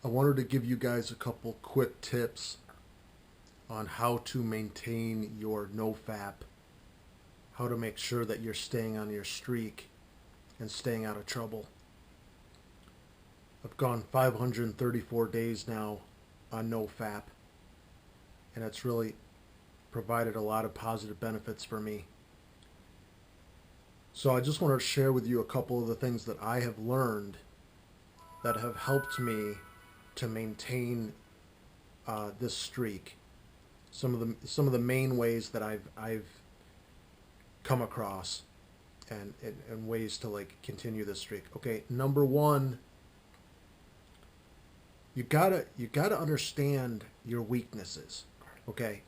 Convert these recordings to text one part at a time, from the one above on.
I wanted to give you guys a couple quick tips on how to maintain your nofap, how to make sure that you're staying on your streak and staying out of trouble. I've gone 534 days now on nofap, and it's really provided a lot of positive benefits for me. So I just want to share with you a couple of the things that I have learned that have helped me to maintain this streak. Some of the main ways that I've come across and ways to like continue this streak. Okay, number one, you gotta understand your weaknesses. Okay,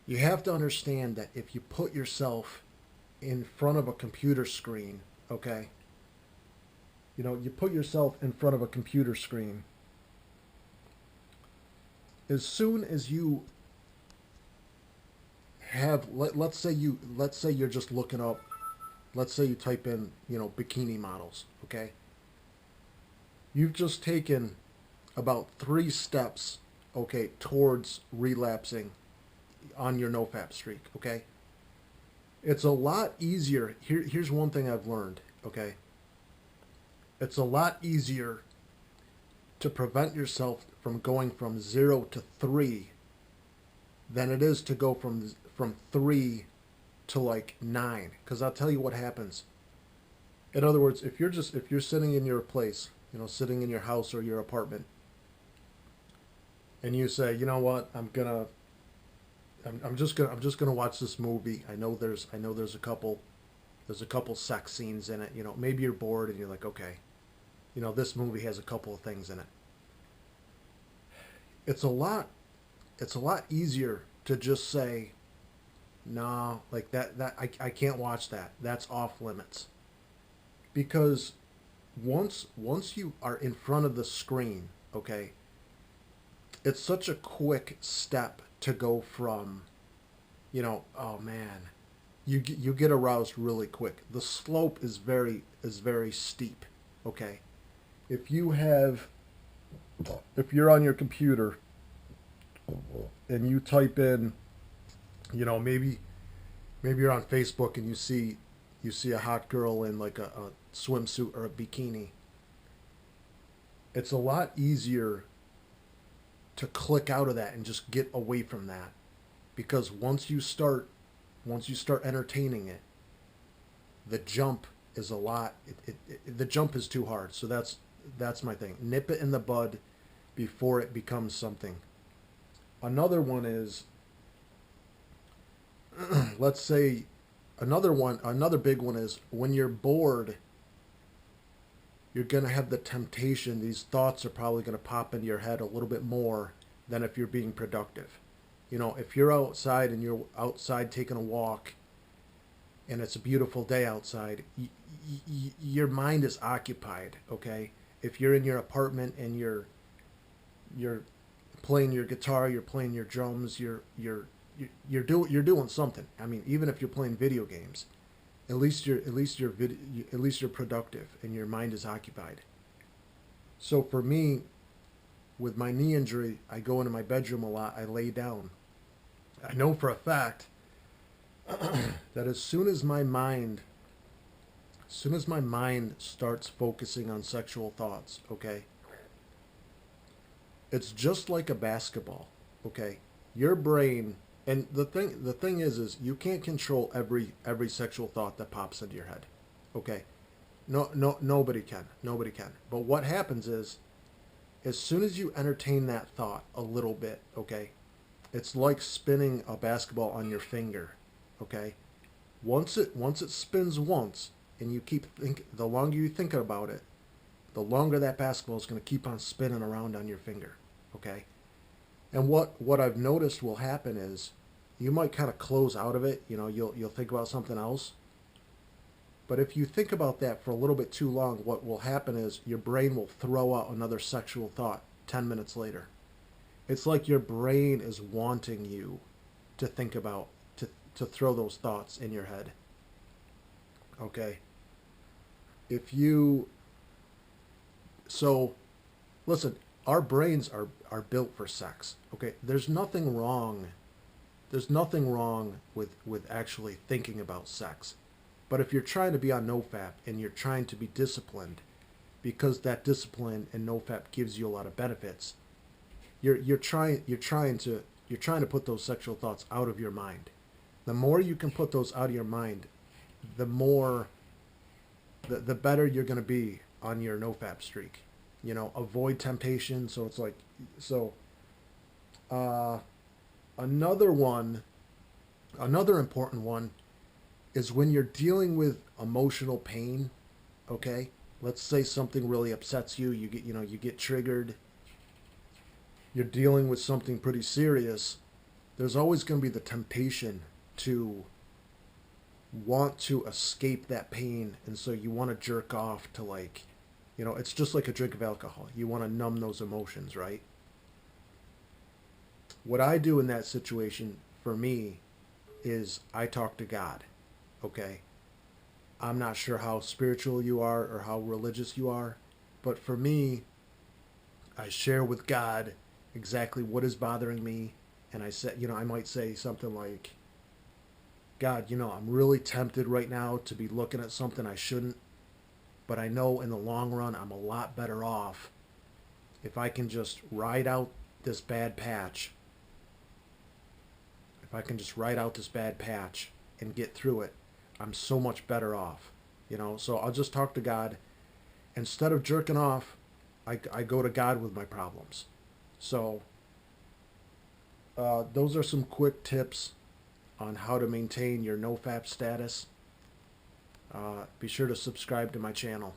you have to understand that if you put yourself in front of a computer screen, okay, you put yourself in front of a computer screen, as soon as you have, let's say you're just looking up, let's say you type in, bikini models, okay? You've just taken about 3 steps, okay, towards relapsing on your nofap streak, okay? It's a lot easier. Here's one thing I've learned, okay? It's a lot easier to prevent yourself from going from 0 to 3 than it is to go from 3 to like 9. Because I'll tell you what happens. In other words, if you're sitting in your place, sitting in your house or your apartment, and you say, you know what, I'm just gonna watch this movie. I know there's a couple sex scenes in it. Maybe you're bored and you're like, okay, this movie has a couple of things in it. It's a lot easier to just say, no, like that I can't watch that. That's off limits. Because once you are in front of the screen, okay, it's such a quick step to go from, oh man, you get aroused really quick. The slope is very steep, okay? If you're on your computer and you type in, maybe you're on Facebook and you see a hot girl in like a swimsuit or a bikini, it's a lot easier to click out of that and just get away from that, because once you start entertaining it, the jump is a lot. The jump is too hard. So that's my thing. Nip it in the bud before it becomes something. Another one is, let's say, another big one is when you're bored, you're going to have the temptation. These thoughts are probably going to pop into your head a little bit more than if you're being productive. If you're outside and you're outside taking a walk and it's a beautiful day outside, your mind is occupied, okay? If you're in your apartment and you're playing your guitar, you're playing your drums, you're doing something. I mean, even if you're playing video games, at least you're productive and your mind is occupied. So for me, with my knee injury, I go into my bedroom a lot. I lay down. I know for a fact that as soon as my mind starts focusing on sexual thoughts, okay, it's just like a basketball, okay? Your brain, and the thing is you can't control every sexual thought that pops into your head, okay? Nobody can. But what happens is, as soon as you entertain that thought a little bit, okay, it's like spinning a basketball on your finger, okay? Once it spins once, and the longer you think about it, the longer that basketball is going to keep on spinning around on your finger, okay? And what I've noticed will happen is you might kind of close out of it, you'll think about something else. But if you think about that for a little bit too long, what will happen is your brain will throw out another sexual thought 10 minutes later. It's like your brain is wanting you to think about, to throw those thoughts in your head. Okay? So, listen, our brains are built for sex. Okay, there's nothing wrong. There's nothing wrong with actually thinking about sex. But if you're trying to be on NoFap and you're trying to be disciplined, because that discipline and NoFap gives you a lot of benefits, you're trying to put those sexual thoughts out of your mind. The more you can put those out of your mind, the more the better you're going to be on your NoFap streak. You know, avoid temptation. So it's like, so uh, another one, another important one is when you're dealing with emotional pain. Okay, let's say something really upsets you. You get triggered. You're dealing with something pretty serious. There's always going to be the temptation to want to escape that pain, and so you want to jerk off to, like, it's just like a drink of alcohol. You want to numb those emotions, right? What I do in that situation for me is I talk to God. Okay, I'm not sure how spiritual you are or how religious you are, but for me, I share with God exactly what is bothering me. And I said, I might say something like, God, I'm really tempted right now to be looking at something I shouldn't, but I know in the long run I'm a lot better off if I can just ride out this bad patch. If I can just ride out this bad patch and get through it, I'm so much better off. So I'll just talk to God. Instead of jerking off, I go to God with my problems. So those are some quick tips on how to maintain your NoFap status. Be sure to subscribe to my channel.